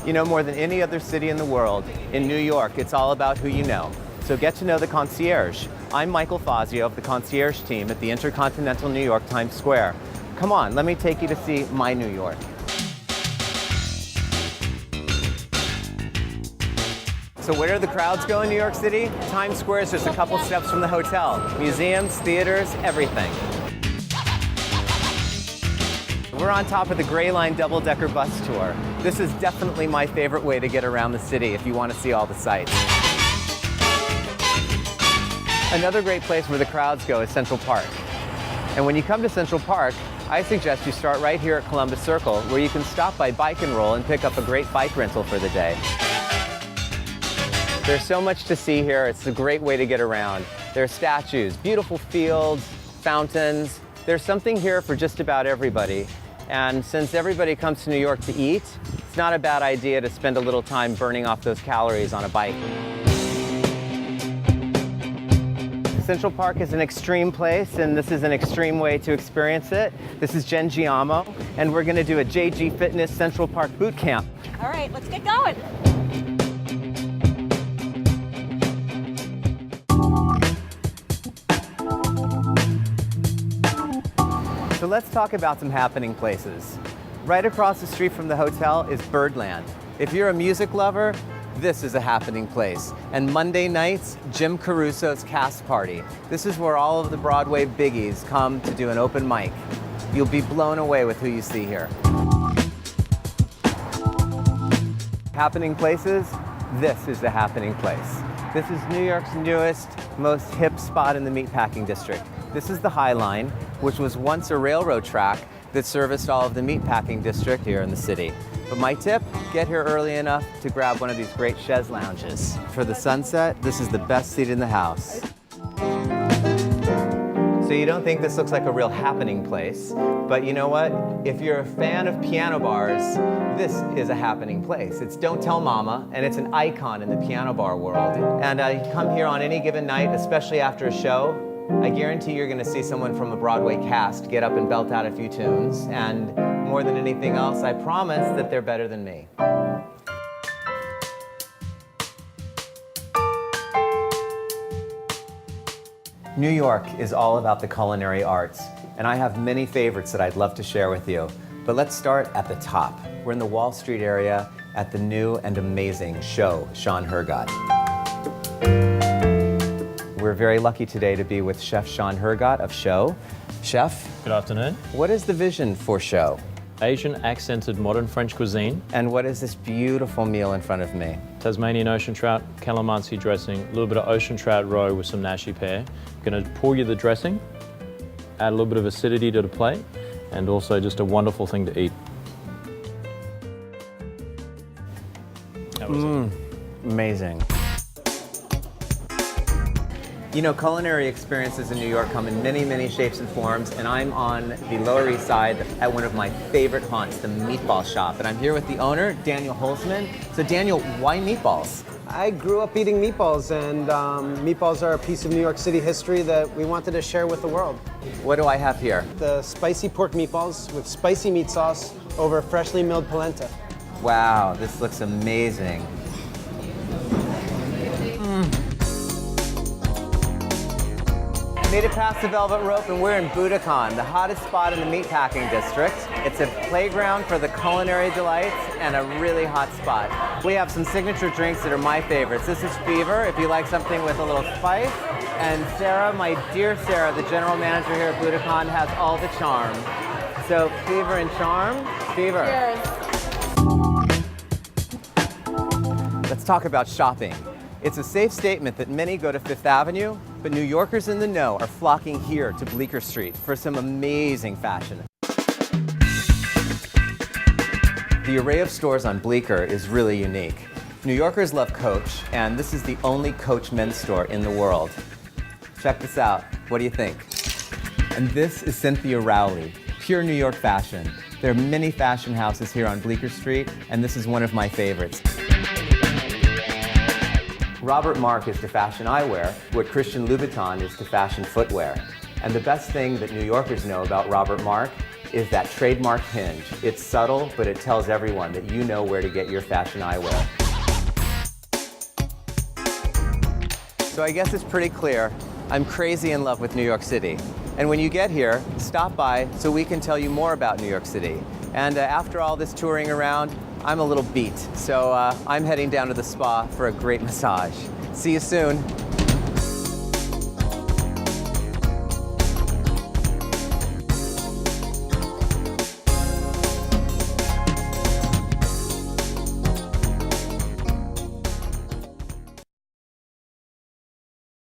You know, more than any other city in the world, in New York, it's all about who you know. So get to know the concierge. I'm Michael Fazio of the concierge team at the InterContinental New York Times Square. Come on, let me take you to see my New York. So where do the crowds go in New York City? Times Square is just a couple steps from the hotel. Museums, theaters, everything. We're on top of the Gray Line double-decker bus tour. This is definitely my favorite way to get around the city if you want to see all the sights. Another great place where the crowds go is Central Park. And when you come to Central Park, I suggest you start right here at Columbus Circle, where you can stop by Bike and Roll and pick up a great bike rental for the day. There's so much to see here. It's a great way to get around. There are statues, beautiful fields, fountains. There's something here for just about everybody. And since everybody comes to New York to eat, it's not a bad idea to spend a little time burning off those calories on a bike. Central Park is an extreme place, and this is an extreme way to experience it. This is Jen Giamo, and we're gonna do a JG Fitness Central Park boot camp. All right, let's get going. So let's talk about some happening places. Right across the street from the hotel is Birdland. If you're a music lover, this is a happening place. And Monday nights, Jim Caruso's Cast Party. This is where all of the Broadway biggies come to do an open mic. You'll be blown away with who you see here. Happening places, this is the happening place. This is New York's newest, most hip spot in the meatpacking district. This is the High Line, which was once a railroad track that serviced all of the meatpacking district here in the city. But my tip, get here early enough to grab one of these great chaise lounges. For the sunset, this is the best seat in the house. So you don't think this looks like a real happening place, but you know what? If you're a fan of piano bars, this is a happening place. It's Don't Tell Mama, and it's an icon in the piano bar world. And you come here on any given night, especially after a show, I guarantee you're going to see someone from a Broadway cast get up and belt out a few tunes, and more than anything else, I promise that they're better than me. New York is all about the culinary arts, and I have many favorites that I'd love to share with you. But let's start at the top. We're in the Wall Street area at the new and amazing show, Sean Hergott. We're very lucky today to be with Chef Sean Hergott of Show. Chef, good afternoon. What is the vision for Show? Asian accented modern French cuisine. And what is this beautiful meal in front of me? Tasmanian ocean trout, calamansi dressing, a little bit of ocean trout roe with some nashi pear. I'm going to pour you the dressing, add a little bit of acidity to the plate, and also just a wonderful thing to eat. That was it. Amazing. You know, culinary experiences in New York come in many, many shapes and forms, and I'm on the Lower East Side at one of my favorite haunts, the Meatball Shop. And I'm here with the owner, Daniel Holzman. So Daniel, why meatballs? I grew up eating meatballs, and meatballs are a piece of New York City history that we wanted to share with the world. What do I have here? The spicy pork meatballs with spicy meat sauce over freshly milled polenta. Wow, this looks amazing. Made it past the velvet rope, and we're in Budokan, the hottest spot in the meatpacking district. It's a playground for the culinary delights and a really hot spot. We have some signature drinks that are my favorites. This is Fever, if you like something with a little spice. And Sarah, my dear Sarah, the general manager here at Budokan, has all the charm. So Fever and charm. Fever. Cheers. Let's talk about shopping. It's a safe statement that many go to Fifth Avenue, but New Yorkers in the know are flocking here to Bleecker Street for some amazing fashion. The array of stores on Bleecker is really unique. New Yorkers love Coach, and this is the only Coach men's store in the world. Check this out. What do you think? And this is Cynthia Rowley, pure New York fashion. There are many fashion houses here on Bleecker Street, and this is one of my favorites. Robert Mark is to fashion eyewear what Christian Louboutin is to fashion footwear. And the best thing that New Yorkers know about Robert Mark is that trademark hinge. It's subtle, but it tells everyone that you know where to get your fashion eyewear. So I guess it's pretty clear, I'm crazy in love with New York City. And when you get here, stop by so we can tell you more about New York City. And after all this touring around, I'm a little beat. So I'm heading down to the spa for a great massage. See you soon.